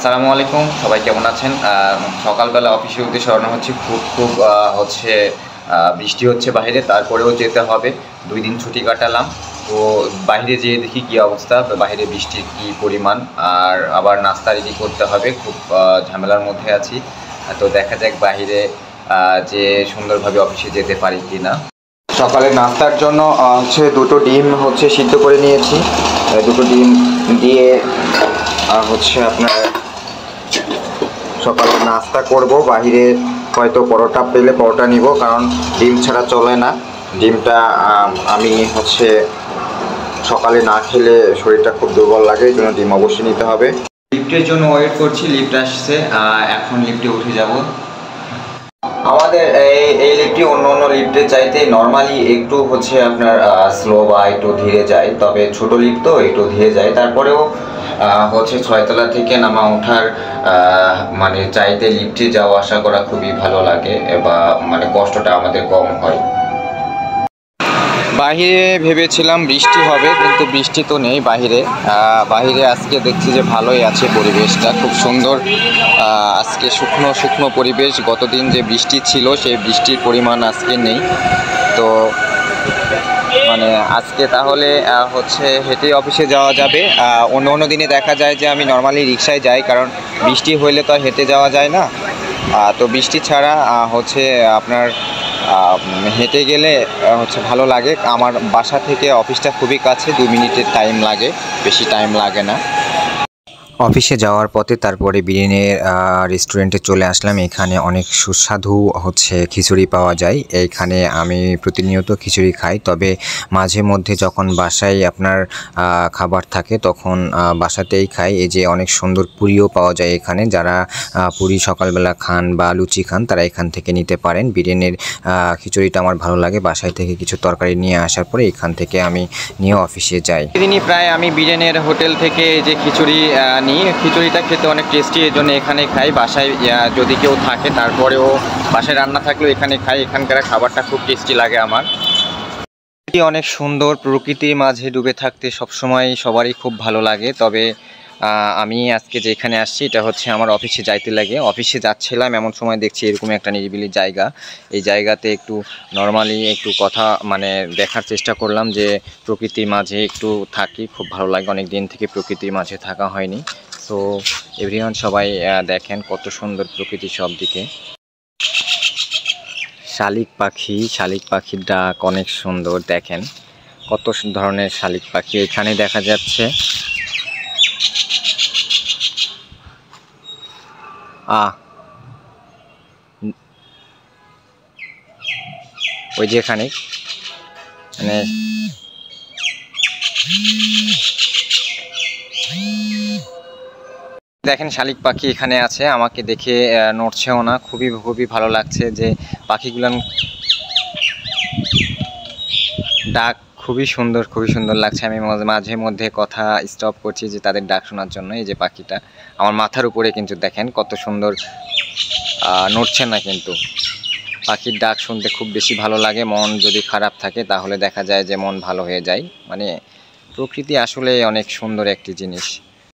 আসসালামু আলাইকুম, সবাই কেমন আছেন? সকালবেলা অফিসের উদ্দেশ্যে রওনা হচ্ছে। খুব হচ্ছে বৃষ্টি হচ্ছে বাইরে, তারপরেও যেতে হবে। 2 দিন ছুটি কাটালাম, তো বাইরে যেয়ে দেখি কী অবস্থা, বাইরে বৃষ্টির কী পরিমাণ। আর আবার নাস্তা রেডি করতে হবে, খুব ঝামেলার মধ্যে আছি। তো দেখা যাক বাইরে যে সুন্দরভাবে অফিসে যেতে পারি কি না। সকালে নাস্তার জন্য হচ্ছে 2টো ডিম হচ্ছে সিদ্ধ করে নিয়েছি। 2টো ডিম দিয়ে হচ্ছে আপনার সকালে নাস্তা করব। বাইরে হয়তো পরোটা পেলে পরোটা নিব, কারণ ডিম ছাড়া চলে না। ডিমটা আমি হচ্ছে সকালে না খেলে শরীরটা খুব দুর্বল লাগে, এই জন্য ডিম অবশ্যই নিতে হবে। লিফটের জন্য ওয়েট করছি, লিফট আসছে, এখন লিফটে উঠে যাব। আমাদের এই লিফটটি অন্য লিফটের চাইতে নর্মালি একটু হচ্ছে আপনার স্লো বা একটু ধীরে যায়, তবে ছোট লিফট তো একটু ধীরে যায়। তারপরেও হচ্ছে 6 তলা থেকে নামা ওঠার মানে চাইতে লিফটে যাওয়া আসা করা খুবই ভালো লাগে, বা মানে কষ্টটা আমাদের কম হয়। বাহিরে ভেবেছিলাম বৃষ্টি হবে, কিন্তু বৃষ্টি তো নেই বাহিরে। আজকে দেখছি যে ভালোই আছে, পরিবেশটা খুব সুন্দর। আজকে শুকনো পরিবেশ। গতদিন যে বৃষ্টি ছিল সেই বৃষ্টির পরিমাণ আজকে নেই। তো মানে আজকে তাহলে হচ্ছে হেঁটেই অফিসে যাওয়া যাবে। অন্য দিনে দেখা যায় যে আমি নর্মালি রিক্সায় যাই, কারণ বৃষ্টি হইলে তো আর হেঁটে যাওয়া যায় না। তো বৃষ্টি ছাড়া হচ্ছে আপনার হেঁটে গেলে হচ্ছে ভালো লাগে। আমার বাসা থেকে অফিসটা খুবই কাছে, 2 মিনিটের টাইম লাগে, বেশি টাইম লাগে না। অফিসে যাওয়ার পথে তারপরে বিরিয়ানির রেস্টুরেন্টে চলে আসলাম। এখানে অনেক সুস্বাদু হচ্ছে খিচুড়ি পাওয়া যায়। এইখানে আমি প্রতিনিয়ত খিচুড়ি খাই, তবে মাঝে মধ্যে যখন বাসায় আপনার খাবার থাকে তখন বাসাতেই খাই। এই যে অনেক সুন্দর পুরিও পাওয়া যায় এখানে। যারা পুরি সকালবেলা খান বা লুচি খান তারা এখান থেকে নিতে পারেন। বিরিয়ানির খিচুড়িটা আমার ভালো লাগে। বাসায় থেকে কিছু তরকারি নিয়ে আসার পরে এখান থেকে আমি নিয়ে অফিসে যাই। প্রতিদিনই প্রায় আমি বিরিয়ানির হোটেল থেকে যে খিচুড়ি খিচুড়িটা খেতে অনেক টেস্টি, এই জন্য এখানে খাই। বাসায় যদি কেউ থাকে, তারপরেও বাসায় রান্না থাকলেও এখানে খাই। এখানকার খাবারটা খুব টেস্টি লাগে আমার। অনেক সুন্দর, প্রকৃতির মাঝে ডুবে থাকতে সবসময় সবারই খুব ভালো লাগে। তবে আমি আজকে যেখানে আসছি এটা হচ্ছে আমার অফিসে যাইতে লাগে। অফিসে যাচ্ছিলাম, এমন সময় দেখছি এরকম একটা নিরিবিলি জায়গা। এই জায়গাতে একটু নর্মালি একটু কথা মানে দেখার চেষ্টা করলাম, যে প্রকৃতির মাঝে একটু থাকি, খুব ভালো লাগে। অনেক দিন থেকে প্রকৃতির মাঝে থাকা হয়নি। তো এভরিওয়ান সবাই দেখেন কত সুন্দর প্রকৃতি সব দিকে। শালিক পাখির ডাক অনেক সুন্দর। দেখেন কত ধরনের শালিক পাখি এখানে দেখা যাচ্ছে। ওই যে এখানে মানে দেখেন শালিক পাখি এখানে আছে, আমাকে দেখে নড়ছেও না। খুবই ভালো লাগছে যে পাখিগুলান ডাক খুবই সুন্দর লাগছে। আমি মাঝে মধ্যে কথা স্টপ করছি যে তাদের ডাক শোনার জন্য। এই যে পাখিটা আমার মাথার উপরে, কিন্তু দেখেন কত সুন্দর, নড়ছে না কিন্তু। পাখির ডাক শুনতে খুব বেশি ভালো লাগে। মন যদি খারাপ থাকে তাহলে দেখা যায় যে মন ভালো হয়ে যায়। মানে প্রকৃতি আসলে অনেক সুন্দর একটি জিনিস।